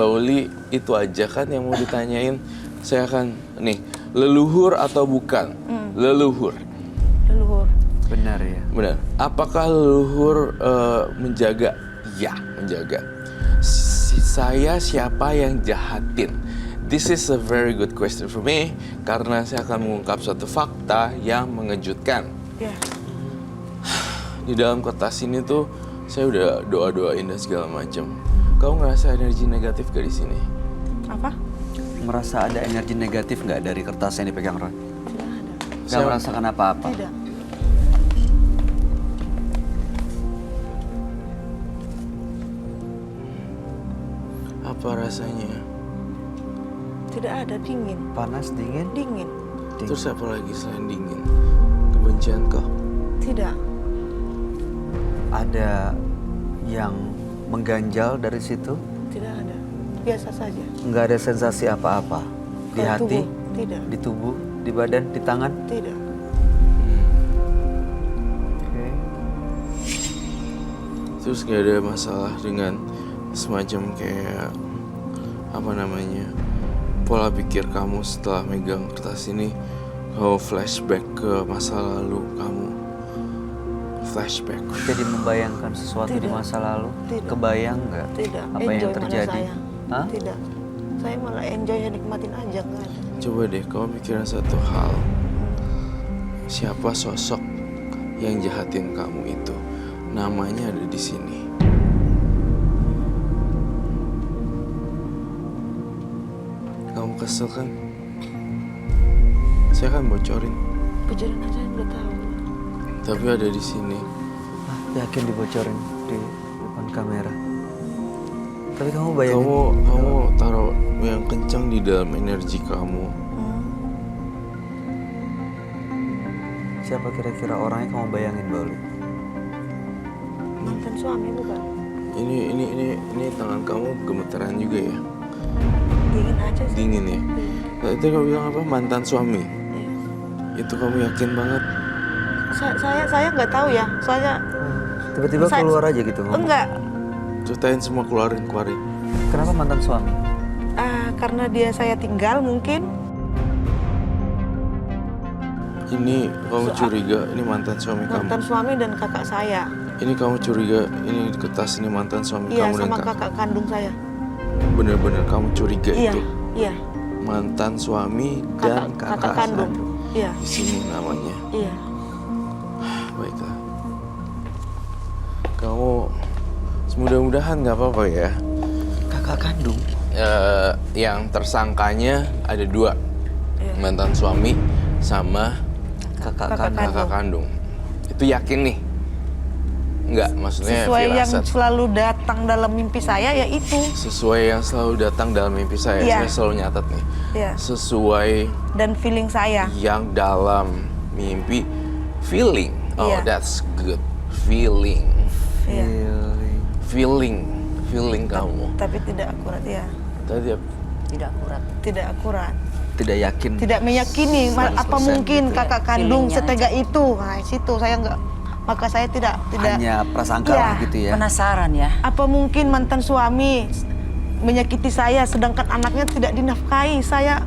Mbak Uli, itu aja kan yang mau ditanyain. Saya akan, nih, leluhur atau bukan? Leluhur. Leluhur. Benar ya. Benar. Apakah leluhur menjaga? Ya, menjaga. Saya siapa yang jahatin? This is a very good question for me. Karena saya akan mengungkap suatu fakta yang mengejutkan. Ya. Di dalam kertas ini tuh, saya udah doa-doain dan segala macam. Kamu ngerasa energi negatif gak di sini? Apa? Merasa ada energi negatif nggak dari kertas yang dipegang Roy? Tidak ada. Nggak merasakan apa-apa? Tidak. Apa rasanya? Tidak ada, dingin. Panas, dingin? Dingin. Terus apa lagi selain dingin? Kebencian kah? Tidak. Ada yang mengganjal dari situ? Tidak ada. Biasa saja. Nggak ada sensasi apa-apa? Di Kalau hati? tubuh, tidak. Di tubuh? Di badan? Di tangan? Tidak. Oke. Terus gak ada masalah dengan semacam kayak apa namanya, pola pikir kamu setelah megang kertas ini, kamu flashback ke masa lalu kamu, flashback. Jadi membayangkan sesuatu di Tidak. masa lalu? Tidak. Kebayang nggak? Tidak. Apa Enjoy yang malah terjadi? saya. Hah? Tidak. Saya malah enjoy, nikmatin aja, nggak ada. Coba deh kamu pikirin satu hal, siapa sosok yang jahatin kamu itu? Namanya ada di sini. Kamu kesel kan? Saya kan bocorin, Bocorin aja udah tahu. tapi ada di sini. Yakin dibocorin di depan kamera? Tapi kamu bayangin. Kamu taruh yang kencang di dalam energi kamu. Siapa kira-kira orangnya kamu bayangin, Mbak Uli? Mantan suami bukan? Ini tangan kamu gemeteran juga ya? Dingin aja sih. Dingin ya? Iya. Nah, itu kamu bilang apa? Mantan suami? Iya. Itu kamu yakin banget? Saya nggak tahu ya. Soalnya Tiba-tiba Saya- keluar aja gitu ngomong. enggak. Ceritain semua, keluarin. Kenapa mantan suami? Karena dia saya tinggal mungkin. Ini kamu curiga ini mantan suami Mantan kamu? suami dan kakak saya. Ini kamu curiga ini di kertas ini mantan suami Iya, kamu dan sama kakak kandung saya. Bener-bener kamu curiga Iya, itu? iya. Mantan suami dan Kakak kandung. Iya, Di sini namanya. iya. Baiklah. Kamu mudah-mudahan nggak apa-apa ya. Kakak kandung? Yang tersangkanya ada dua, Iya. mantan suami sama Kakak Kakak kandung. kakak kandung. Itu yakin nih? Enggak, maksudnya Sesuai yang firasat. selalu datang dalam mimpi saya ya itu. Sesuai yang selalu datang dalam mimpi saya. Iya. Saya selalu nyatat nih. Iya. Sesuai Dan feeling saya. yang dalam mimpi, feeling. Oh, Iya. that's good. Feeling. Iya. Feeling kamu. Tapi tidak akurat ya. Tadi Tidak akurat. Tidak akurat. Tidak yakin. Tidak meyakini 100% apa mungkin gitu ya. kakak kandung Feelingnya setega itu. Nah, situ saya nggak. Maka saya tidak Hanya prasangka Iya. lah gitu ya. Penasaran ya? apa mungkin mantan suami menyakiti saya sedangkan anaknya tidak dinafkahi. Saya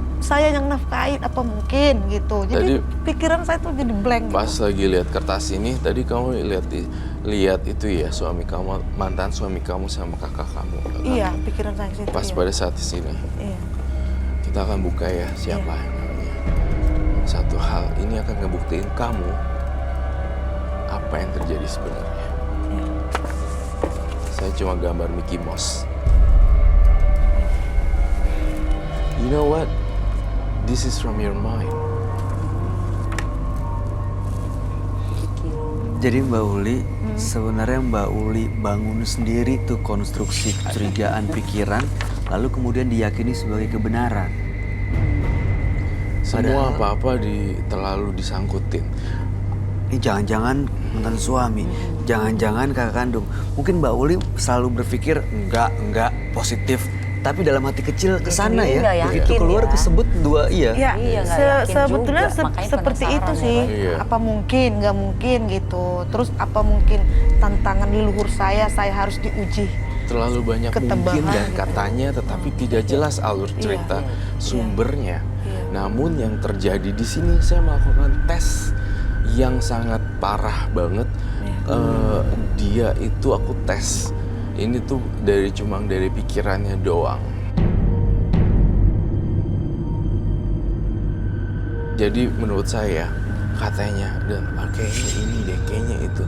yang nafkahin, apa mungkin gitu. Jadi Tadi- pikiran saya tuh jadi blank. pas lagi lihat kertas ini, tadi kamu lihat itu ya, suami kamu, mantan suami kamu sama kakak kamu. Iya, pikiran saya ke situ. Pas iya. pada saat di sini, Iya. kita akan buka ya siapa Iya. yang namanya. Satu hal ini akan ngebuktiin kamu apa yang terjadi sebenarnya. Iya. Saya cuma gambar Mickey Mouse. You know what? This is from your mind. Jadi Mbak Uli, sebenarnya Mbak Uli bangun sendiri tuh konstruksi kecurigaan pikiran, lalu kemudian diyakini sebagai kebenaran. Semua Padahal- apa-apa terlalu disangkutin. Ini jangan-jangan mantan suami, jangan-jangan kakak kandung. Mungkin Mbak Uli selalu berpikir enggak, positif. tapi dalam hati kecil ke sana sendiri ya. nggak Begitu yakin keluar ya. kesebut dua iya. Ya, Iya, nggak yakin sebetulnya juga, makanya seperti itu penasaran sih. ya. Iya. Apa mungkin, nggak mungkin gitu. Terus apa mungkin tantangan leluhur saya harus diuji. Terlalu banyak Ketebalan mungkin dan gitu. katanya, tetapi tidak jelas alur cerita sumbernya. Iya. Namun yang terjadi di sini, saya melakukan tes yang sangat parah banget. Dia itu aku tes. Ini tuh cuma dari pikirannya doang. Jadi menurut saya katanya, dan kayaknya ini deh, kayaknya itu.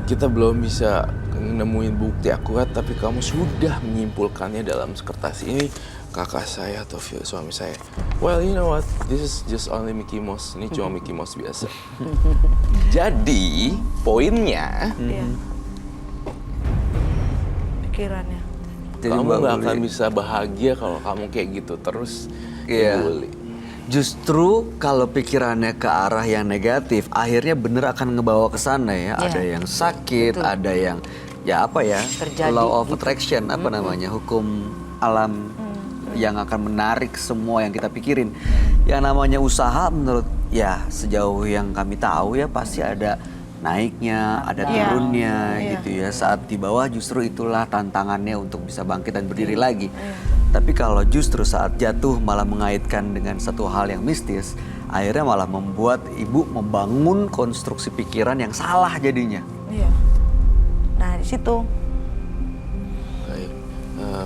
Kita belum bisa nemuin bukti akurat, tapi kamu sudah menyimpulkannya dalam kertas ini. Kakak saya atau suami saya, well, you know what, this is just only Mickey Mouse. Ini cuma Mickey Mouse biasa. Jadi poinnya, Iya. Pikirannya. Jadi kamu Mbak gak Uli, akan bisa bahagia kalau kamu kayak gitu terus. Iya. Mbak Uli. Justru kalau pikirannya ke arah yang negatif, akhirnya bener akan ngebawa ke sana ya. Iya. Ada yang sakit, ada yang ya apa ya? Terjadi Law of gitu. attraction apa namanya? Hukum alam yang akan menarik semua yang kita pikirin. Yang namanya usaha menurut ya sejauh yang kami tahu ya pasti ada naiknya, ada Iya. turunnya Iya. gitu ya. Saat di bawah justru itulah tantangannya untuk bisa bangkit dan berdiri lagi. Tapi kalau justru saat jatuh malah mengaitkan dengan satu hal yang mistis, akhirnya malah membuat ibu membangun konstruksi pikiran yang salah jadinya. Iya. Nah, di situ. Baik,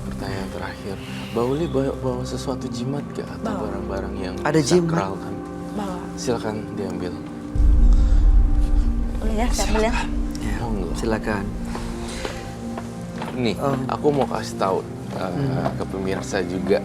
pertanyaan terakhir. Mbak Uli bawa sesuatu jimat gak? Atau Bawa. barang-barang yang Ada jimat. sakral kan? Bawa. Silakan diambil. Boleh ya, saya ambil ya. Ya, Monggo. silakan. Nih, aku mau kasih tahu ke pemirsa juga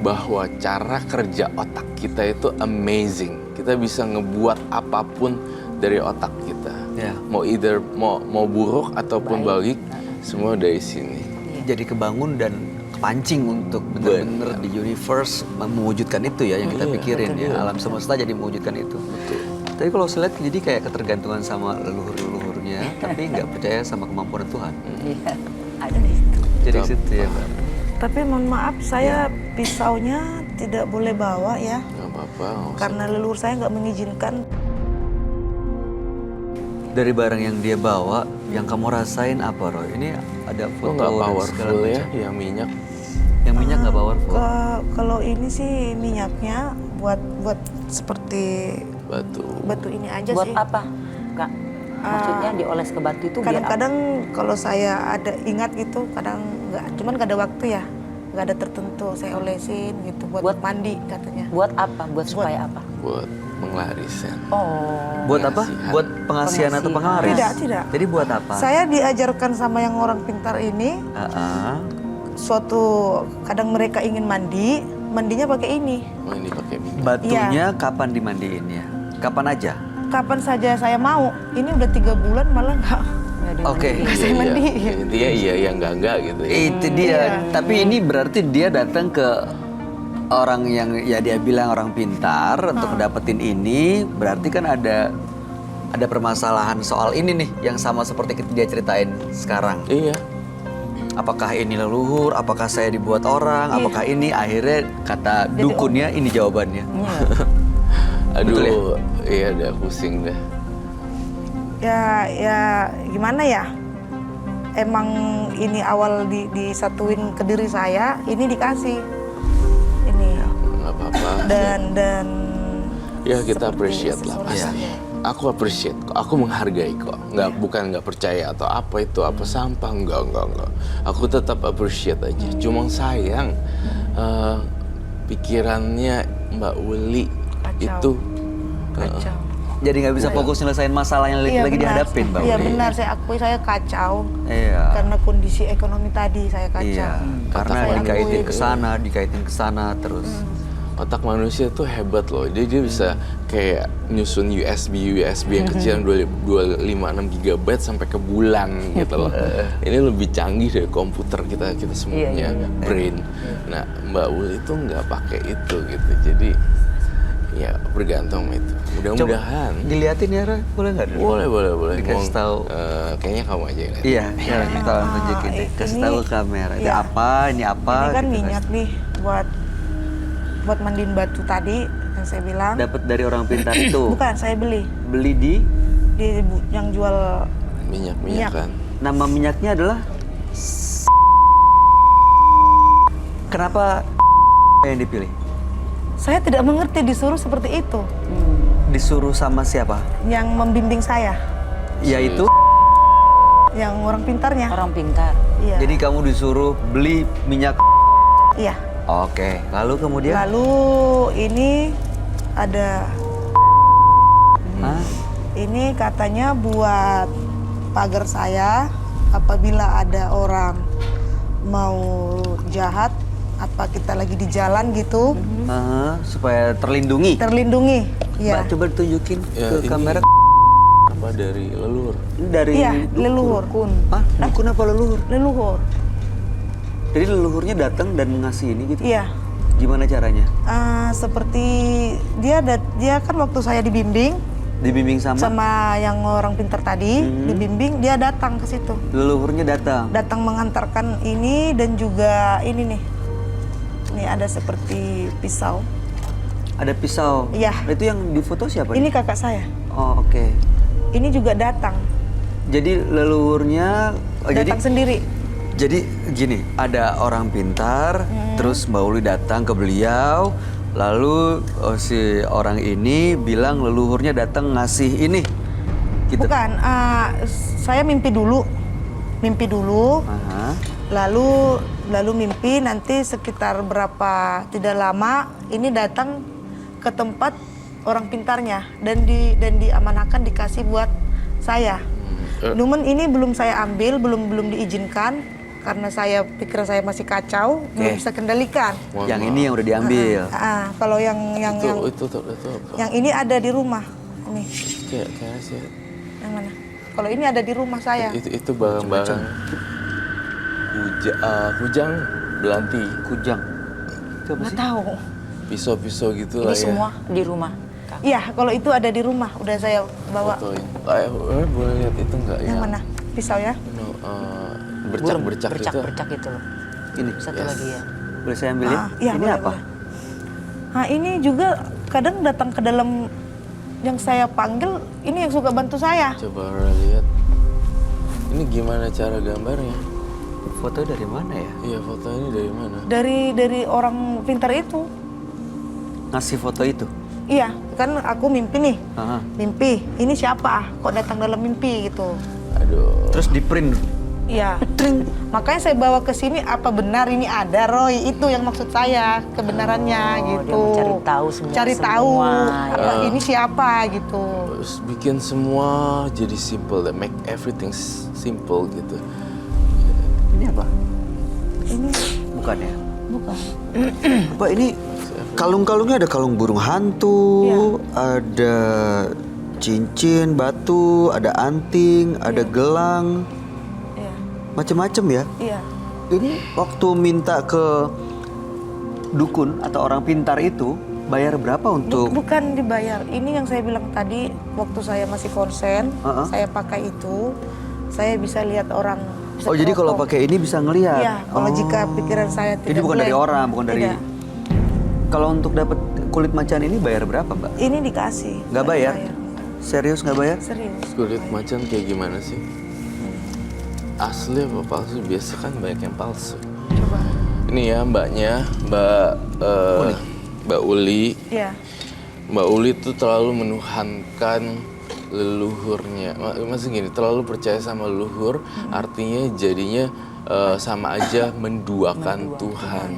bahwa cara kerja otak kita itu amazing. Kita bisa ngebuat apapun dari otak kita. Ya. Mau buruk ataupun baik, semua dari sini. Jadi kebangun dan kepancing untuk benar-benar di universe mewujudkan itu ya yang kita Iya, pikirin betul, ya. iya. Alam semesta jadi mewujudkan itu. Betul. Tapi kalau saya lihat jadi kayak ketergantungan sama leluhur-leluhurnya, tapi nggak percaya sama kemampuan Tuhan. Iya, ada di situ. Jadi situ ya, Mbak. Tapi mohon maaf, saya pisaunya tidak boleh bawa ya. Gak apa-apa. nggak usah. Karena leluhur saya nggak mengizinkan. Dari barang yang dia bawa, yang kamu rasain apa, Roy? Ini ada Lo foto nggak dan segala powerful ya, macam. yang minyak. Yang minyak nggak powerful. Kalau ini sih minyaknya buat seperti Batu. ini aja Buat sih. apa? Kak, maksudnya dioles ke batu itu biar apa? Kadang-kadang kalau saya ada ingat gitu, kadang nggak, cuman nggak ada waktu ya, nggak ada tertentu. Saya olesin gitu buat mandi katanya. Buat apa? Buat supaya apa? Buat menglarisan. Oh. Buat apa? Pengasihan. Buat pengasihan atau Pengasihan. penglaris? Tidak. Jadi buat apa? Saya diajarkan sama yang orang pintar ini, suatu kadang mereka ingin mandinya pakai ini. Oh, ini pakai minyak. Batunya kapan dimandiin ya? Kapan aja? Kapan saja saya mau. Ini udah 3 bulan malah nggak. Oke. Saya mandi. Intinya iya enggak gitu ya. Itu dia. Tapi ini berarti dia datang ke orang yang ya dia bilang orang pintar untuk dapetin ini. Berarti kan ada permasalahan soal ini nih yang sama seperti dia ceritain sekarang. Iya. Apakah ini leluhur? Apakah saya dibuat orang? Apakah ini akhirnya kata dukunnya ini jawabannya? Aduh, Betul ya? iya udah pusing dah. Ya gimana ya? Emang ini awal disatuin ke diri saya, ini dikasih. Ini Nggak apa-apa. dan Ya kita seperti appreciate lah seseorang pasti. saja. Aku appreciate kok, aku menghargai kok. Bukan nggak percaya atau apa itu, apa sampah, enggak. Aku tetap appreciate aja. Cuma sayang pikirannya Mbak Uli Kacau. itu Kacau. Jadi nggak bisa fokus nyelesain masalah yang lagi benar. dihadapin, Mbak Iya Uli. benar, saya akui saya kacau. Iya. Karena kondisi ekonomi tadi saya kacau. Iya, karena Saya dikaitin akui. ke sana terus. otak manusia tuh hebat loh. Dia bisa kayak nyusun USB yang kecil yang 256 GB sampai ke bulan gitu loh. Ini lebih canggih dari komputer kita semuanya, brain. Nah, Mbak Uli itu nggak pakai itu gitu. Jadi Ya bergantung itu. Mudah-mudahan. Diliatin ya, Ra. Boleh nggak dulu? Boleh. Dikasih tahu. Kayaknya kamu aja yang lihat. Iya, ya, tolong tunjukin deh. Kasih tahu ke kamera. Ini Iya. apa, ini apa. Ini kan gitu, minyak nih buat mandiin batu tadi yang saya bilang. Dapat dari orang pintar itu. Bukan, saya beli Beli di yang jual Minyak Minyak. kan. nama minyaknya adalah. Kenapa yang dipilih? saya tidak mengerti disuruh seperti itu. Disuruh sama siapa? Yang membimbing saya, Yaitu. yang orang pintarnya. Orang pintar. Iya. Jadi kamu disuruh beli minyak. Iya. Oke, lalu kemudian? Lalu ini ada Hah? ini katanya buat pagar saya apabila ada orang mau jahat apa kita lagi di jalan gitu Supaya terlindungi. terlindungi. Mbak, Iya. coba tunjukin Ya, ke ini kamera. Apa dari leluhur? Ini dari Iya, leluhur. Hah? Dukun apa leluhur? Leluhur. Jadi leluhurnya datang dan ngasih ini gitu? Iya. Gimana caranya? Seperti dia kan waktu saya dibimbing Dibimbing sama yang orang pintar tadi, dibimbing dia datang ke situ. leluhurnya datang. Datang mengantarkan ini dan juga ini nih. Ini ada seperti pisau. Ada pisau. Iya. Itu yang difoto siapa? Ini kakak saya. Oh, oke. Ini juga datang. Jadi leluhurnya Datang sendiri. Jadi gini, ada orang pintar, terus Mbak Uli datang ke beliau, lalu si orang ini bilang leluhurnya datang ngasih ini. Gitu. Bukan, saya mimpi dulu. Aha. Lalu mimpi nanti sekitar berapa tidak lama ini datang ke tempat orang pintarnya dan diamanahkan dikasih buat saya. Namun ini belum saya ambil, belum diizinkan karena pikiran saya masih kacau, belum bisa kendalikan. Yang ini yang udah diambil. Kalau yang Itu apa? yang ini ada di rumah. Nih, Kayak sih. yang mana? Kalau ini ada di rumah saya. Itu barang-barang kujang, belanti, Kujang. Itu apa Nggak sih? tahu. pisau-pisau gitu Ini lah ya. semua di rumah. Kak. Iya, kalau itu ada di rumah, udah saya bawa. Fotoin. Boleh lihat itu nggak ya? Yang mana? Pisau ya? No, bercak-bercak itu. Bercak-bercak itu loh. Ini. Satu Yes. lagi ya. Boleh saya ambil ya? Iya, Ini boleh, apa? boleh. Nah, ini juga kadang datang ke dalam yang saya panggil, ini yang suka bantu saya. Coba lihat. Ini gimana cara gambarnya? Foto dari mana ya? Iya, foto ini dari mana? Dari orang pintar itu. Ngasih foto itu? Iya, kan aku mimpi nih. Aha. Mimpi, ini siapa? Kok datang dalam mimpi gitu. Aduh. Terus di print. Iya. Makanya saya bawa ke sini apa benar ini ada Roy, itu yang maksud saya kebenarannya gitu. Dia mau cari tahu Cari tahu apa ya. ini siapa gitu. Terus bikin semua jadi simple, make everything simple gitu. Ini apa? Ini Bukan ya? bukan. Apa ini? Kalung-kalungnya ada kalung burung hantu, Iya. ada cincin, batu, ada anting, ada gelang, Iya. macem-macem ya. Iya. Ini waktu minta ke dukun atau orang pintar itu, bayar berapa untuk? Bukan dibayar. Ini yang saya bilang tadi waktu saya masih konsen, saya pakai itu, saya bisa lihat orang. Bisa Oh, jadi kalau teropong. pakai ini bisa ngelihat? Iya, kalau jika pikiran saya tidak Jadi bukan dari blank. orang, bukan dari... Tidak. Kalau untuk dapat kulit macan ini bayar berapa, Mbak? Ini dikasih. Nggak bayar? Serius nggak bayar? Serius. Kulit macan kayak gimana sih? Asli apa palsu? Biasa kan banyak yang palsu. Coba. Ini ya mbaknya, Mbak Uli. Iya. Mbak Uli tuh terlalu menuhankan leluhurnya. Maksudnya gini, terlalu percaya sama leluhur, artinya jadinya sama aja menduakan Tuhan.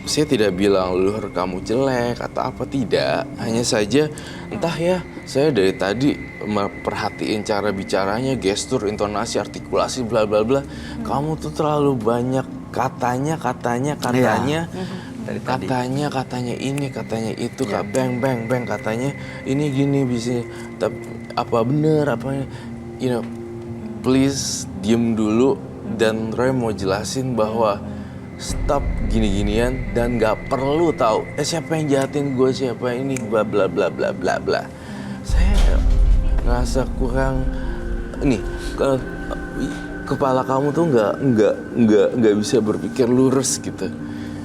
Saya tidak bilang leluhur kamu jelek atau apa, tidak. Hanya saja entah ya, saya dari tadi memperhatiin cara bicaranya, gestur, intonasi, artikulasi, bla bla bla. Kamu tuh terlalu banyak katanya. Dari tadi. Katanya ini, katanya itu, Kak, bang, katanya ini gini bisa. Tapi apa bener, apa, you know, please diem dulu. Dan Roy mau jelasin bahwa stop gini-ginian dan nggak perlu tahu siapa yang jahatin gue, siapa ini bla bla bla bla bla bla. Saya ngerasa kurang nih kepala kamu tuh nggak bisa berpikir lurus gitu.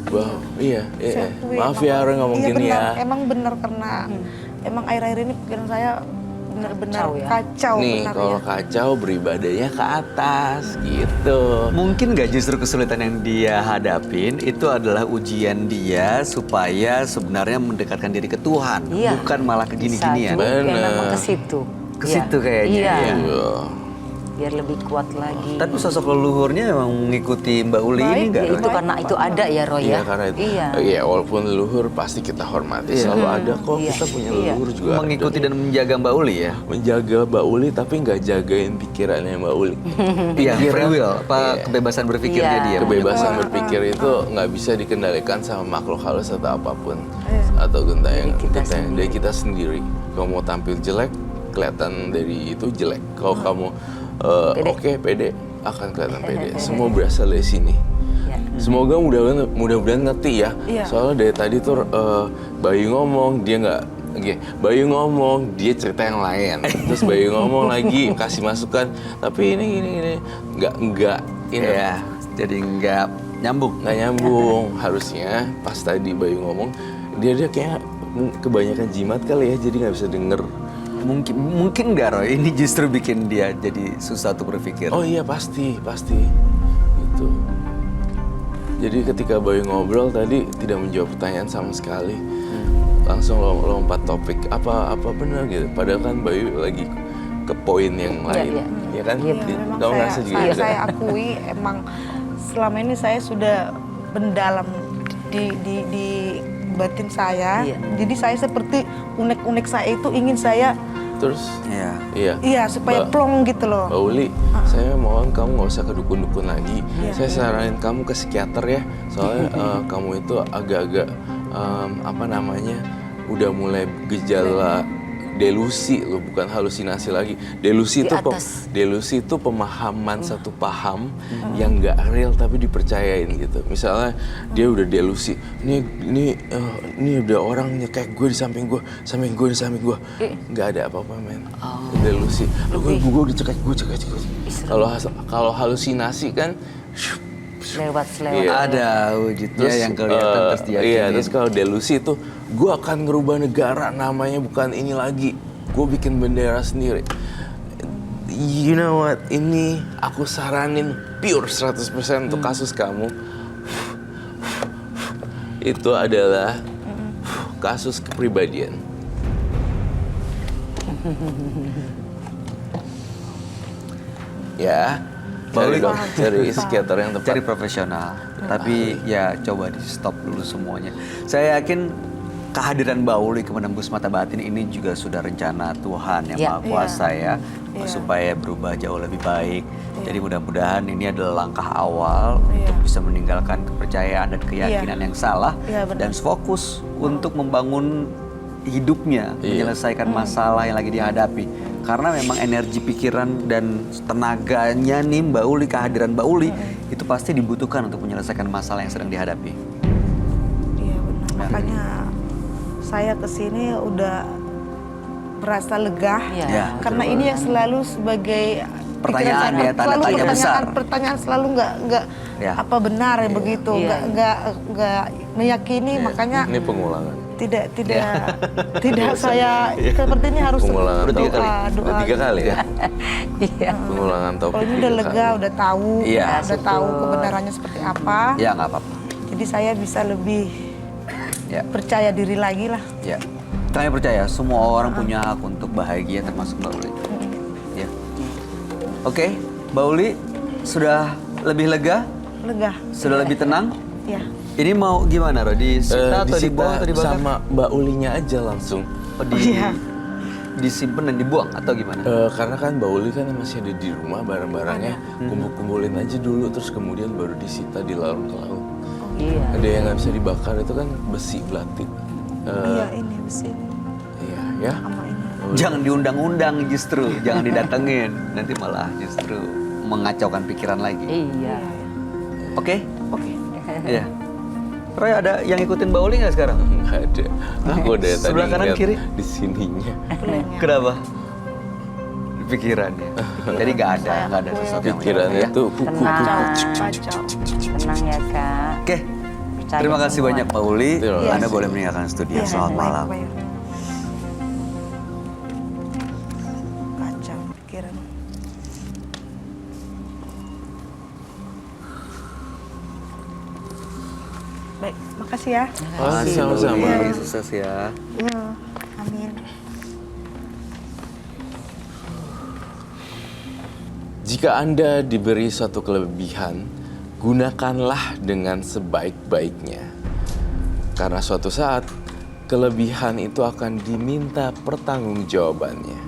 Bahwa iya. Maaf ya orang ngomong gini benar. ya. Emang benar karena emang akhir-akhir ini pikiran saya benar-benar Kacau ya? kacau Nih benar kalau ya. kacau beribadahnya ke atas gitu. Mungkin gak justru kesulitan yang dia hadapin itu adalah ujian dia supaya sebenarnya mendekatkan diri ke Tuhan, Iya. bukan malah ke gini-ginian. Bisa juga Bener. memang ke situ. Ke Iya. situ kayaknya, Iya. ya. Biar lebih kuat lagi. Tapi sosok leluhurnya emang mengikuti Mbak Uli ini Baik, nggak? Ya, Roy? itu karena itu ada ya Roy Iya ya. karena itu. Iya. Iya walaupun leluhur pasti kita hormati. Selalu ada kok Iya. kita punya Iya. leluhur juga. Mengikuti dan menjaga Mbak Uli ya? Menjaga Mbak Uli tapi nggak jagain pikirannya Mbak Uli. Iya, free Pikiran- will, apa Iya. kebebasan berpikirnya Iya. dia. Kebebasan berpikir itu nggak bisa dikendalikan sama makhluk halus atau apapun atau gentayang dari kita sendiri. Kalau mau tampil jelek, kelihatan dari itu jelek. Kalau kamu oke pede, akan kelihatan pede. Semua berasal dari sini. Ya. Semoga mudah-mudahan ngerti ya. Iya. Soalnya dari tadi tuh Bayu ngomong dia nggak. Oke, Bayu ngomong dia cerita yang lain. Terus Bayu ngomong lagi kasih masukan. Tapi ini nggak ini Iya, jadi nggak nyambung. nggak nyambung. Harusnya pas tadi Bayu ngomong dia kayak kebanyakan jimat kali ya, jadi nggak bisa denger. Mungkin nggak Roy, ini justru bikin dia jadi susah untuk berpikir. Oh iya pasti gitu. Jadi ketika Bayu ngobrol tadi tidak menjawab pertanyaan sama sekali, langsung lompat topik apa benar gitu. Padahal kan Bayu lagi ke poin yang lain, ya kan? Iya, Ya, memang Kamu ngerasa juga saya, gitu? saya akui emang selama ini saya sudah mendalam di batin saya. Iya. Jadi saya seperti unek-unek saya itu ingin saya Terus Iya. iya supaya plong gitu loh. Mbak Uli, saya mohon kamu nggak usah ke dukun-dukun lagi. Iya. Saya saranin kamu ke psikiater ya, soalnya kamu itu agak-agak udah mulai gejala delusi loh, bukan halusinasi lagi. Delusi Di itu atas. delusi itu pemahaman satu paham yang nggak real tapi dipercayain gitu. Misalnya dia udah delusi, ini udah orang nyekek gue di samping gue di samping gue, nggak ada apa-apa men. Delusi, gue dicekek gue. Kalau halusinasi kan, Lewat. Iya. Ada wujudnya yang kelihatan terus diyakinin. Iya, terus kalau delusi itu, gue akan ngerubah negara, namanya bukan ini lagi. Gue bikin bendera sendiri. You know what, ini aku saranin pure 100% untuk kasus kamu. Itu adalah kasus kepribadian. Ya, cari psikiater yang tepat. Cari profesional. Tapi ya coba di stop dulu semuanya. Saya yakin kehadiran Mbak Uli ke menembus mata batin ini juga sudah rencana Tuhan yang Iya. Maha Kuasa ya. Iya. Supaya berubah jauh lebih baik. Jadi mudah-mudahan ini adalah langkah awal Iya. untuk bisa meninggalkan kepercayaan dan keyakinan yang salah. Iya, benar. Dan fokus untuk membangun hidupnya, Iya. menyelesaikan masalah yang lagi dihadapi. Karena memang energi pikiran dan tenaganya nih Mbak Uli, kehadiran Mbak Uli itu pasti dibutuhkan untuk menyelesaikan masalah yang sedang dihadapi. Iya benar. Makanya saya kesini udah merasa lega. Iya. Ya, Karena betul. ini yang selalu sebagai Pertanyaan pikiran saya, ya, tanda selalu tanya besar. pertanyaan selalu nggak Ya. apa benar ya begitu, Iya. nggak meyakini, makanya Ini pengulangan. tidak saya sepertinya harus Pengulangan Udah tiga kali. doa. Udah 3 kali ya? Iya. Pengulangan topik. Kalau ini udah 3 lega, kali. udah tahu, Iya. udah tahu kebenarannya seperti apa. Ya nggak apa-apa. Jadi saya bisa lebih Ya, percaya diri lagi lah. ya. Kami percaya semua orang punya hak untuk bahagia termasuk Mbak Uli. Ya. Oke, Mbak Uli sudah lebih lega, Lega. sudah lebih tenang. Ya. Ini mau gimana, Ro? Disita atau Disita dibuang atau dibakar? sama Mbak Ulinya aja langsung. Oh, Iya. disimpan dan dibuang atau gimana? Karena kan Mbak Uli kan masih ada di rumah, barang-barangnya kumpul-kumpulin aja dulu, terus kemudian baru disita di larung ke laut. Iya. Ada yang nggak bisa dibakar itu kan besi belati. Iya ini besi Iya ya. sama ini. Jangan diundang-undang justru, jangan didatengin. Nanti malah justru mengacaukan pikiran lagi. Iya. Oke? Oke. Iya. Roy, ada yang ikutin Mbak Uli nggak sekarang? Nggak ada. Aku udah tadi Sebelah kanan, ngeliat kiri? di sininya. Kenapa? Pikirannya. Jadi nggak ada sesuatu yang Pikirannya ya. tuh Tenang. Kacau. Tenang ya kak. Oke. Percaya Terima kasih semua. banyak Pak Uli. Terima Anda kasih. boleh meninggalkan studio. Iya, Selamat baik, malam. baik. Kacau pikiran. Baik, makasih ya. Makasih sama-sama. Mbak Uli. Sukses ya. Iya, amin. Jika Anda diberi suatu kelebihan, gunakanlah dengan sebaik-baiknya. Karena suatu saat, kelebihan itu akan diminta pertanggungjawabannya.